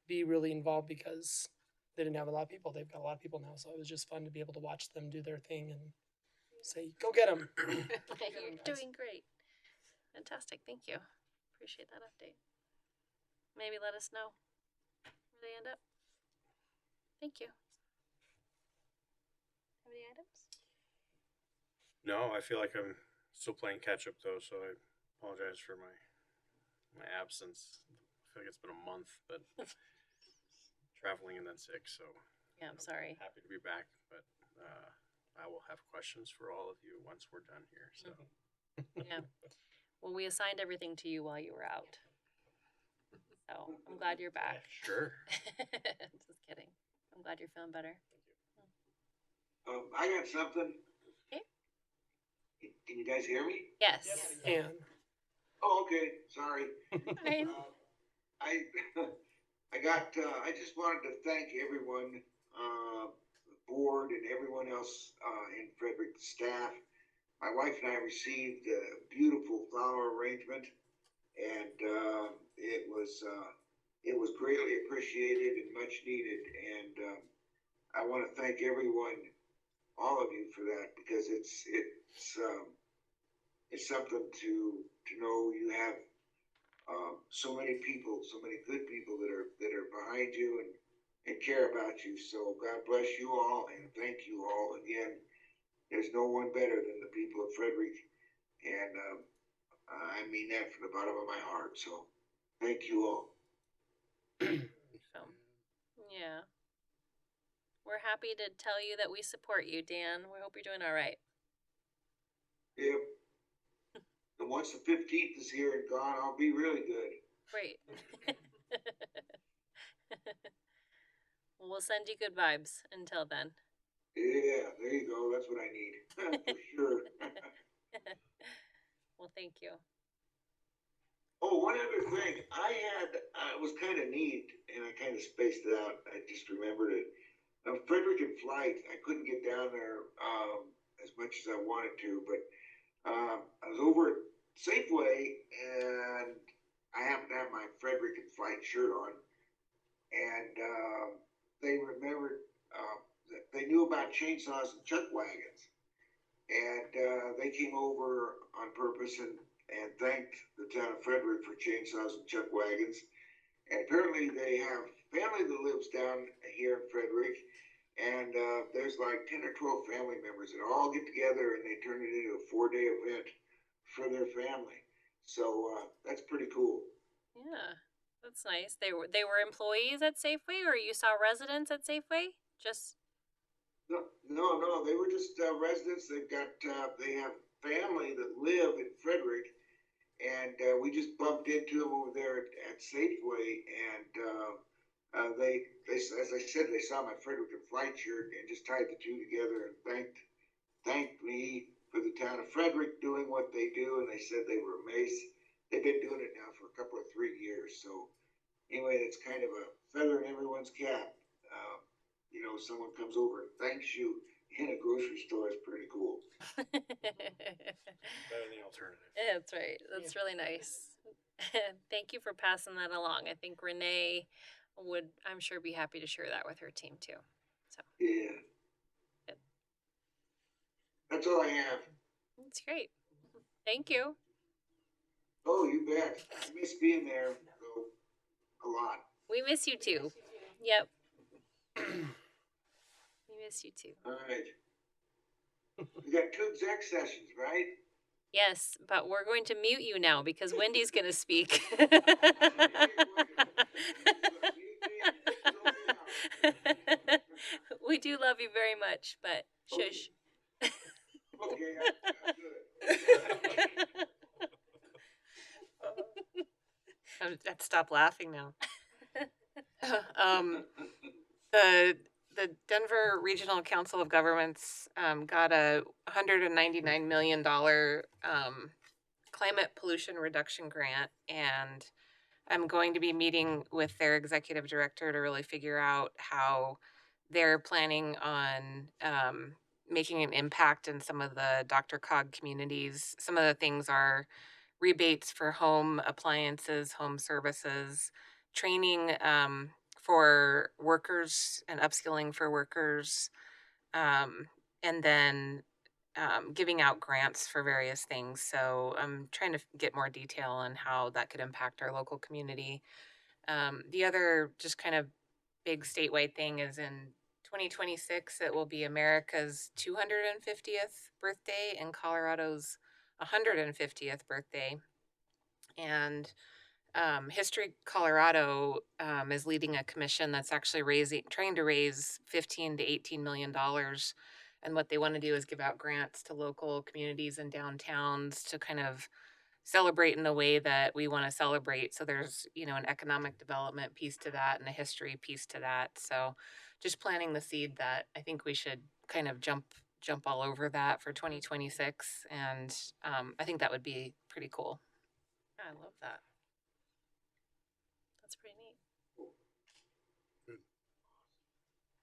be really involved because they didn't have a lot of people. They've got a lot of people now, so it was just fun to be able to watch them do their thing and say, "Go get them!" You're doing great. Fantastic. Thank you. Appreciate that update. Maybe let us know where they end up. Thank you. Have any items? No, I feel like I'm still playing catch up though, so I apologize for my absence. I feel like it's been a month, but traveling and then sick, so Yeah, I'm sorry. happy to be back. But I will have questions for all of you once we're done here. So Yeah. Well, we assigned everything to you while you were out. So I'm glad you're back. sure. Just kidding. I'm glad you're feeling better. I got something. Okay. Can you guys hear me? Yes. And Oh, okay. Sorry. Fine. I just wanted to thank everyone, the board and everyone else in Frederick, the staff. My wife and I received a beautiful flower arrangement, and it was greatly appreciated and much needed. And I want to thank everyone, all of you, for that, because it's something to know you have so many people, so many good people that are behind you and care about you. So God bless you all and thank you all again. There's no one better than the people of Frederick, and I mean that from the bottom of my heart. So thank you all. So, yeah. We're happy to tell you that we support you, Dan. We hope you're doing all right. Yep. And once the 15th is here and gone, I'll be really good. Great. We'll send you good vibes until then. Yeah, there you go. That's what I need. For sure. Well, thank you. Oh, one other thing. It was kind of neat, and I kind of spaced it out. I just remembered it. Frederick and Flight, I couldn't get down there as much as I wanted to, but I was over at Safeway, and I happened to have my Frederick and Flight shirt on, and they remembered that they knew about chainsaws and chuck wagons, and they came over on purpose and thanked the town of Frederick for chainsaws and chuck wagons. And apparently they have family that lives down here in Frederick, and there's like 10 or 12 family members that all get together and they turn it into a 4-day event for their family. So that's pretty cool. Yeah, that's nice. They were employees at Safeway, or you saw residents at Safeway? Just No, they were just residents. They have family that live in Frederick, and we just bumped into them over there at Safeway, and they, as I said, they saw my Frederick and Flight shirt and just tied the two together and thanked me for the town of Frederick doing what they do, and they said they were amazed. They've been doing it now for a couple of 3 years, so anyway, it's kind of a feather in everyone's cap. Someone comes over and thanks you in a grocery store is pretty cool. Better than the alternative. Yeah, that's right. That's really nice. Thank you for passing that along. I think Renee would, I'm sure, be happy to share that with her team too. So Yeah. Good. That's all I have. That's great. Thank you. Oh, you bet. I miss being there though, a lot. We miss you too. Yep. We miss you too. All right. We got 2 exec sessions, right? Yes, but we're going to mute you now because Wendy's going to speak. We do love you very much, but shush. Okay, I'm good. I have to stop laughing now. The Denver Regional Council of Governments got a $199 million climate pollution reduction grant, and I'm going to be meeting with their executive director to really figure out how they're planning on making an impact in some of the Dr. Cog communities. Some of the things are rebates for home appliances, home services, training for workers and upskilling for workers, and then giving out grants for various things. So I'm trying to get more detail on how that could impact our local community. The other just kind of big statewide thing is in 2026, it will be America's 250th birthday and Colorado's 150th birthday. And History Colorado is leading a commission that's actually trying to raise $15 to $18 million. And what they want to do is give out grants to local communities and downtowns to kind of celebrate in the way that we want to celebrate. So there's, an economic development piece to that and a history piece to that. So just planting the seed that I think we should kind of jump all over that for 2026. And I think that would be pretty cool. I love that. That's pretty neat. Good.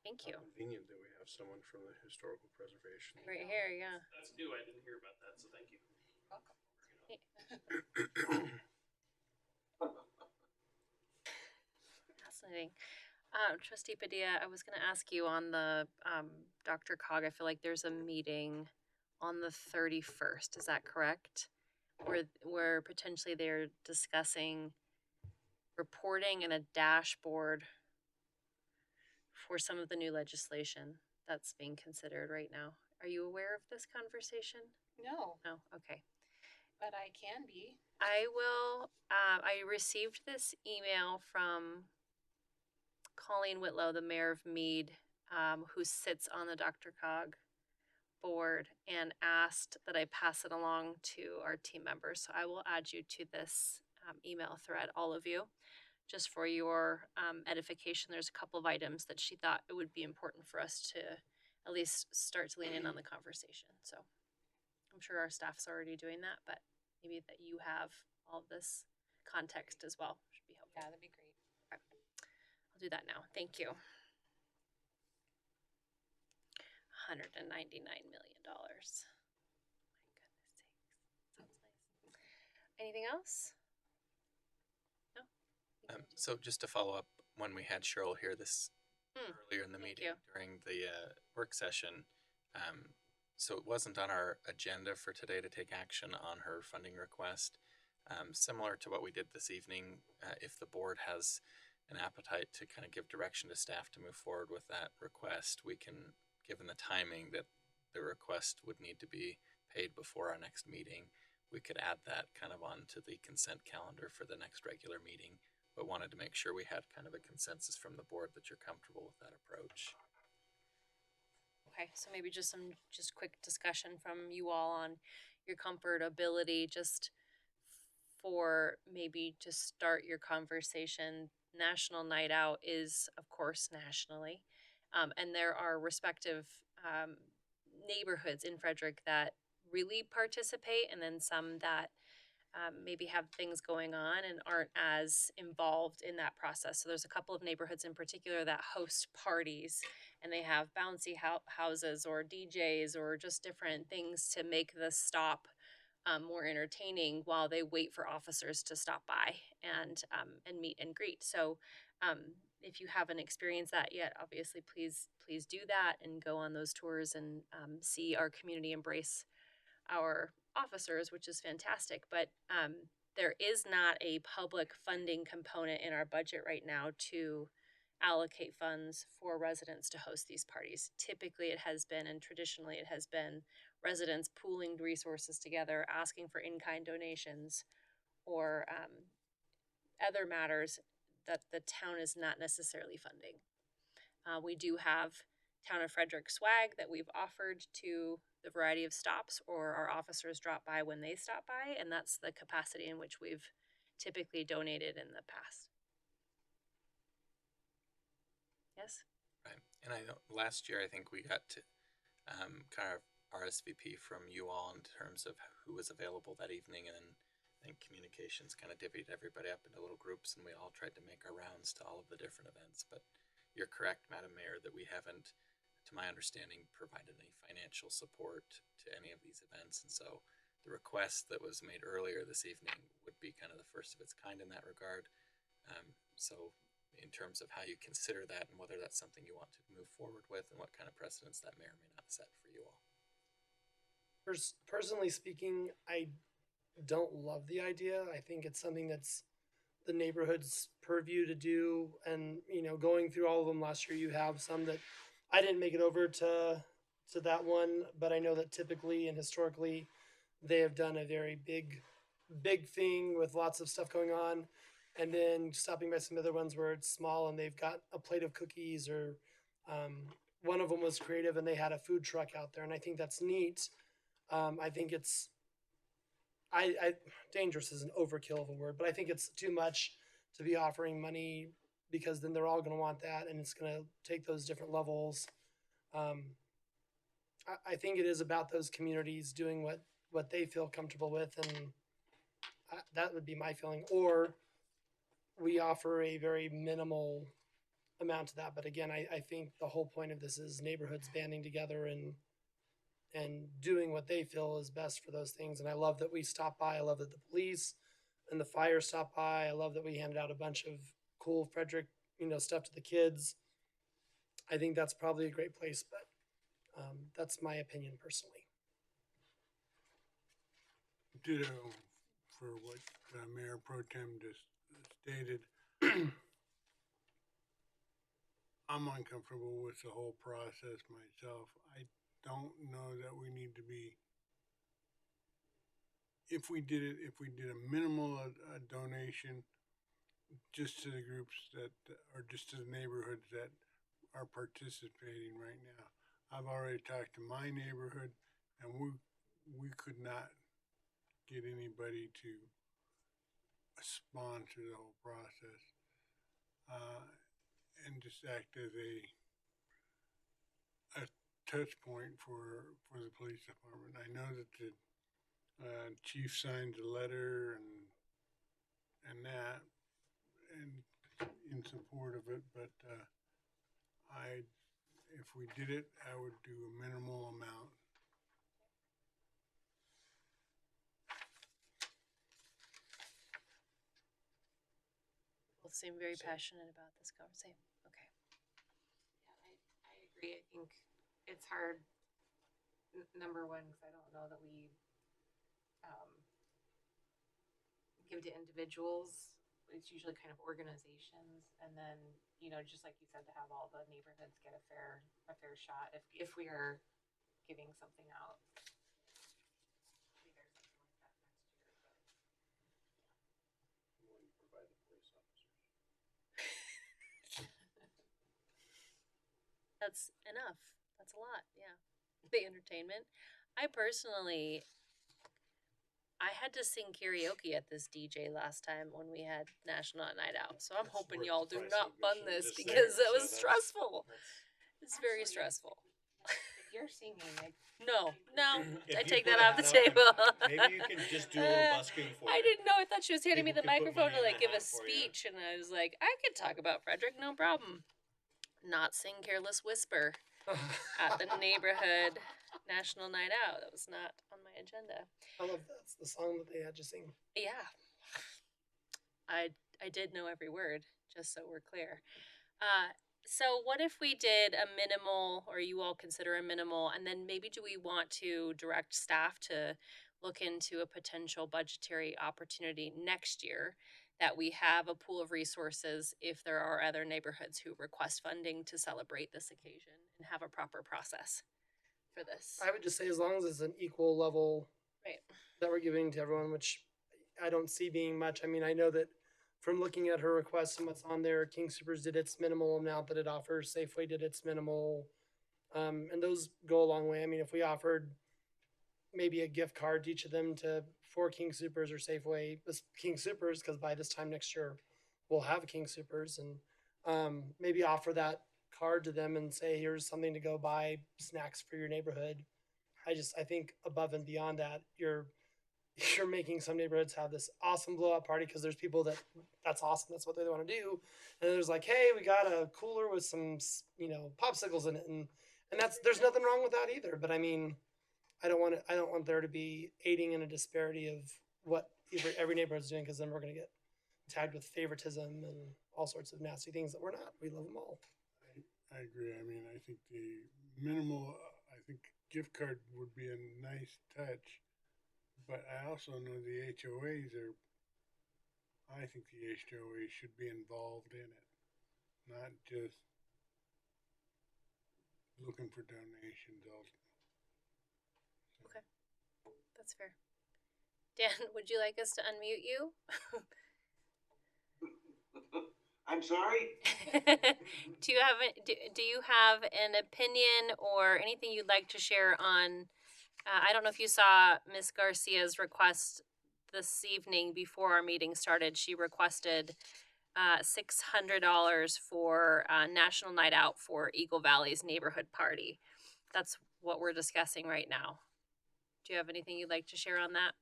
Thank you. How convenient that we have someone from the historical preservation. Right here, yeah. That's new. I didn't hear about that, so thank you. Fascinating. Trustee Padilla, I was going to ask you on the Dr. Cog, I feel like there's a meeting on the 31st. Is that correct? Where potentially they're discussing reporting and a dashboard for some of the new legislation that's being considered right now. Are you aware of this conversation? No, No? Okay. but I can be. I will, I received this email from Colleen Whitlow, the mayor of Meade, who sits on the Dr. Cog board, and asked that I pass it along to our team members. So I will add you to this email thread, all of you, just for your edification. There's a couple of items that she thought it would be important for us to at least start to lean in on the conversation. So I'm sure our staff's already doing that, but maybe that you have all of this context as well should be helpful. Yeah, that'd be great. Okay. I'll do that now. Thank you. $199 million. My goodness sakes. Sounds nice. Anything else? No? So just to follow up, when we had Cheryl here earlier in the Thank meeting you. during the work session, so it wasn't on our agenda for today to take action on her funding request. Similar to what we did this evening, if the board has an appetite to kind of give direction to staff to move forward with that request, we can, given the timing that the request would need to be paid before our next meeting, we could add that kind of onto the consent calendar for the next regular meeting, but wanted to make sure we had kind of a consensus from the board that you're comfortable with that approach. Okay, so maybe just some quick discussion from you all on your comfortability, just for maybe to start your conversation. National Night Out is, of course, nationally, and there are respective neighborhoods in Frederick that really participate, and then some that maybe have things going on and aren't as involved in that process. So there's a couple of neighborhoods in particular that host parties, and they have bouncy houses or DJs or just different things to make the stop more entertaining while they wait for officers to stop by and meet and greet. So if you haven't experienced that yet, obviously please do that and go on those tours and see our community embrace our officers, which is fantastic. But there is not a public funding component in our budget right now to allocate funds for residents to host these parties. Typically it has been, and traditionally it has been, residents pooling resources together, asking for in-kind donations or other matters that the town is not necessarily funding. We do have Town of Frederick swag that we've offered to the variety of stops, or our officers drop by when they stop by, and that's the capacity in which we've typically donated in the past. Yes? Right. And I know last year I think we got to kind of RSVP from you all in terms of who was available that evening, and then I think communications kind of divvied everybody up into little groups, and we all tried to make our rounds to all of the different events. But you're correct, Madam Mayor, that we haven't, to my understanding, provided any financial support to any of these events. And so the request that was made earlier this evening would be kind of the first of its kind in that regard. So in terms of how you consider that and whether that's something you want to move forward with and what kind of precedents that may or may not set for you all. Personally speaking, I don't love the idea. I think it's something that's the neighborhood's purview to do. And, going through all of them last year, you have some that I didn't make it over to that one, but I know that typically and historically they have done a very big thing with lots of stuff going on. And then stopping by some other ones where it's small and they've got a plate of cookies, or one of them was creative and they had a food truck out there. And I think that's neat. I think it's, dangerous is an overkill of a word, but I think it's too much to be offering money, because then they're all going to want that, and it's going to take those different levels. I think it is about those communities doing what they feel comfortable with, and that would be my feeling. Or we offer a very minimal amount to that. But again, I think the whole point of this is neighborhoods banding together and doing what they feel is best for those things. And I love that we stop by. I love that the police and the fire stop by. I love that we handed out a bunch of cool Frederick, stuff to the kids. I think that's probably a great place, but that's my opinion personally. Ditto for what Mayor Pro Tem just stated. I'm uncomfortable with the whole process myself. I don't know that we need to be. If we did a minimal donation just to the groups that, or just to the neighborhoods that are participating right now. I've already talked to my neighborhood, and we could not get anybody to sponsor the whole process, and just act as a touch point for the police department. I know that the chief signed a letter and that, and in support of it, but if we did it, I would do a minimal amount. Both seem very passionate about this conversation. Okay. Yeah, I agree. I think it's hard. Number one, because I don't know that we give to individuals. It's usually kind of organizations, and then just like you said, to have all the neighborhoods get a fair shot if we are giving something out. Maybe there's something like that next year, but That's enough. That's a lot. Yeah. The entertainment. I had to sing karaoke at this DJ last time when we had National Night Out. So I'm hoping y'all do not fund this because it was stressful. It's very stressful. if you're singing, No, If I you take put that a off the hat on, table. maybe you can just do a little busking for I it. didn't know. I thought she was handing me the People can put microphone to money in like the give a hat for you. speech, and I was like, I could talk about Frederick, no problem. Not sing Careless Whisper at the neighborhood National Night Out. That was not on my agenda. I love that's the song that they had you sing. Yeah, I did know every word, just so we're clear. So what if we did a minimal, or you all consider a minimal, and then maybe do we want to direct staff to look into a potential budgetary opportunity next year, that we have a pool of resources if there are other neighborhoods who request funding to celebrate this occasion, and have a proper process for this? I would just say as long as it's an equal level Right. that we're giving to everyone, which I don't see being much. I mean, I know that from looking at her requests and what's on there, King Supers did its minimal amount that it offers. Safeway did its minimal. And those go a long way. I mean, if we offered maybe a gift card to each of them for King Supers or Safeway, King Supers, because by this time next year we'll have King Supers, and maybe offer that card to them and say, here's something to go buy snacks for your neighborhood. I think above and beyond that, you're making some neighborhoods have this awesome blowout party because there's people that's awesome. That's what they want to do. And there's like, hey, we got a cooler with some, popsicles in it. And there's nothing wrong with that either. But I mean, I don't want there to be aiding in a disparity of what every neighborhood's doing, because then we're going to get tagged with favoritism and all sorts of nasty things that we're not. We love them all. I agree. I mean, I think the minimal, gift card would be a nice touch, but I also know the HOAs I think the HOAs should be involved in it, not just looking for donations ultimately. Okay, that's fair. Dan, would you like us to unmute you? I'm sorry? Do you have an opinion or anything you'd like to share on? I don't know if you saw Miss Garcia's request this evening before our meeting started. She requested $600 for National Night Out for Eagle Valley's neighborhood party. That's what we're discussing right now. Do you have anything you'd like to share on that?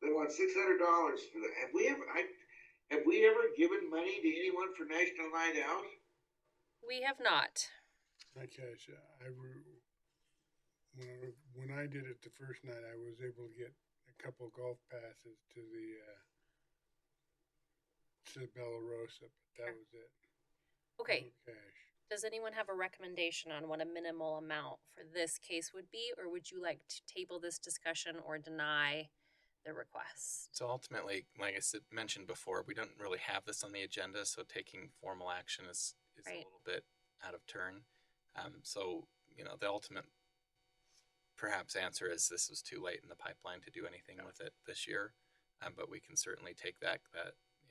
They want $600 for that. Have we ever given money to anyone for National Night Out? We have not. Okay, so when I did it the first night, I was able to get a couple golf passes to Bella Rosa, but that was it. Okay. No cash. Does anyone have a recommendation on what a minimal amount for this case would be, or would you like to table this discussion or deny the request? So ultimately, like I mentioned before, we don't really have this on the agenda, so taking formal action is Right. a little bit out of turn. So, the ultimate perhaps answer is this was too late in the pipeline to do anything with it this year, but we can certainly take that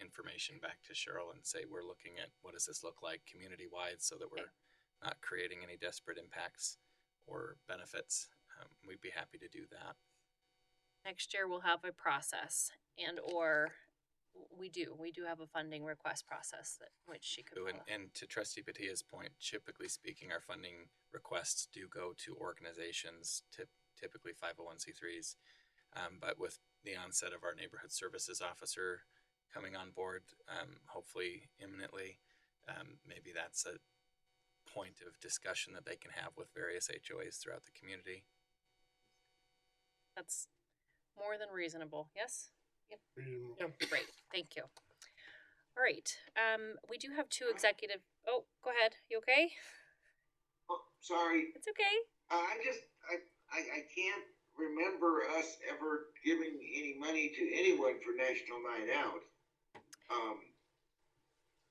information back to Cheryl and say, we're looking at what does this look like community-wide so that we're not creating any desperate impacts or benefits. We'd be happy to do that. Next year we'll have a process or we do have a funding request process which she could follow. And to Trustee Patia's point, typically speaking, our funding requests do go to organizations, typically 501c3s. But with the onset of our neighborhood services officer coming on board, hopefully imminently, maybe that's a point of discussion that they can have with various HOAs throughout the community. That's more than reasonable. Yes? Yep. Reasonable. Great. Thank you. All right. We do have two executive. Oh, go ahead. You okay? Oh, sorry. It's okay. I can't remember us ever giving any money to anyone for National Night Out.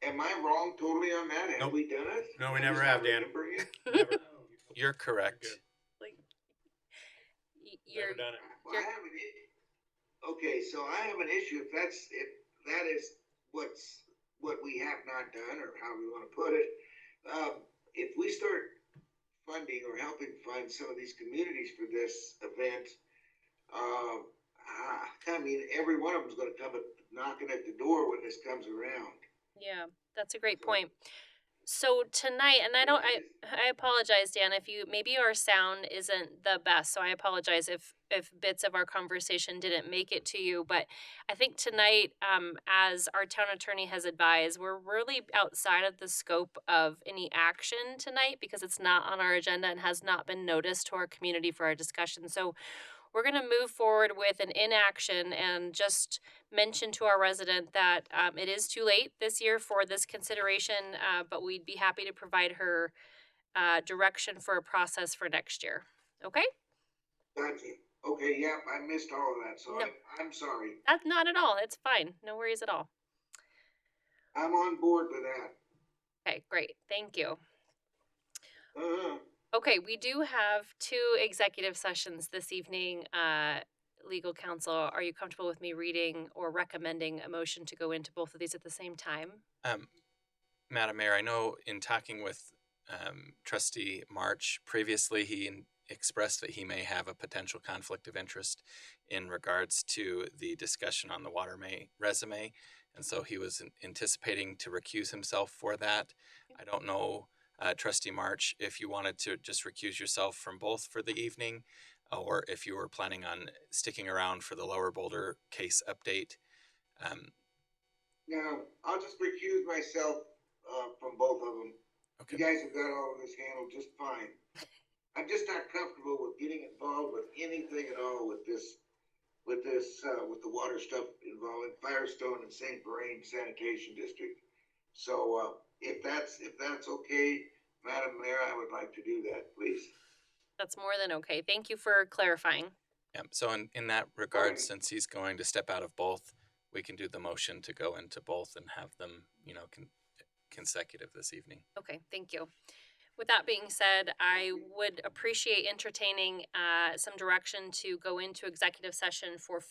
Am I wrong totally on that? Have Nope. we done it? No, we never have, Dan. Never. You're correct. Like, Never done it. Well, I have okay, so I have an issue if that is what we have not done or how we want to put it. If we start funding or helping fund some of these communities for this event, I mean, every one of them is going to come knocking at the door when this comes around. yeah, that's a great point. So tonight, and I apologize, Dan, if maybe our sound isn't the best, so I apologize if bits of our conversation didn't make it to you, but I think tonight, as our town attorney has advised, we're really outside of the scope of any action tonight because it's not on our agenda and has not been noticed to our community for our discussion. So we're going to move forward with an inaction and just mention to our resident that it is too late this year for this consideration, but we'd be happy to provide her direction for a process for next year. Okay? Gotcha. Okay, yeah, I missed all of that, so No. I'm sorry. That's not at all. It's fine. No worries at all. I'm on board with that. Okay, great. Thank you. Uh-huh. Okay, we do have two executive sessions this evening. Legal counsel, are you comfortable with me reading or recommending a motion to go into both of these at the same time? Madam Mayor, I know in talking with Trustee March previously, he expressed that he may have a potential conflict of interest in regards to the discussion on the water resume. And so he was anticipating to recuse himself for that. I don't know, Trustee March, if you wanted to just recuse yourself from both for the evening, or if you were planning on sticking around for the Lower Boulder case update. No, I'll just recuse myself from both of them. Okay. You guys have got all of this handled just fine. I'm just not comfortable with getting involved with anything at all with the water stuff involving Firestone and St. Vrain Sanitation District. So if that's okay, Madam Mayor, I would like to do that, please. That's more than okay. Thank you for clarifying. Yeah. So in that regard, since he's going to step out of both, we can do the motion to go into both and have them, consecutive this evening. Okay, thank you. With that being said, I would appreciate entertaining some direction to go into executive session for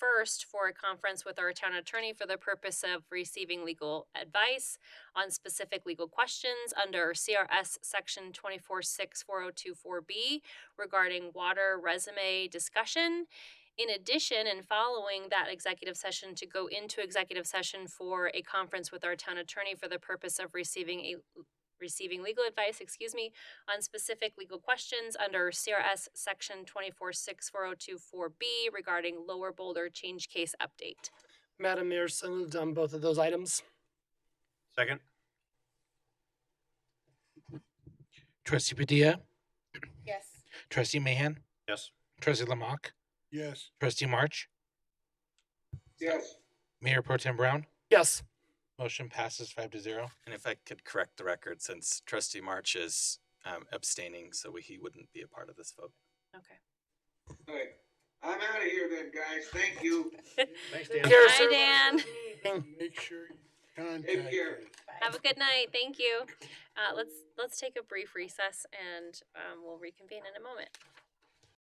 a conference with our town attorney for the purpose of receiving legal advice on specific legal questions under CRS section 246402-4B regarding water resume discussion. In addition, and following that executive session, to go into executive session for a conference with our town attorney for the purpose of receiving legal advice, on specific legal questions under CRS section 246402-4B regarding Lower Boulder change case update. Madam Mayor, so moved on both of those items. Second. Trustee Padilla, Yes. Trustee Mahan, Yes. Trustee Lamont, Yes. Trustee March, Yes. Mayor Pro Tem Brown. Yes. Motion passes 5-0. And if I could correct the record, since Trustee March is abstaining, so he wouldn't be a part of this vote. Okay. All right. I'm out of here then, guys. Thank you. Thanks, Dan. Bye, Dan. Make sure you contact Take care. us. Have a good night. Thank you. Let's take a brief recess and we'll reconvene in a moment.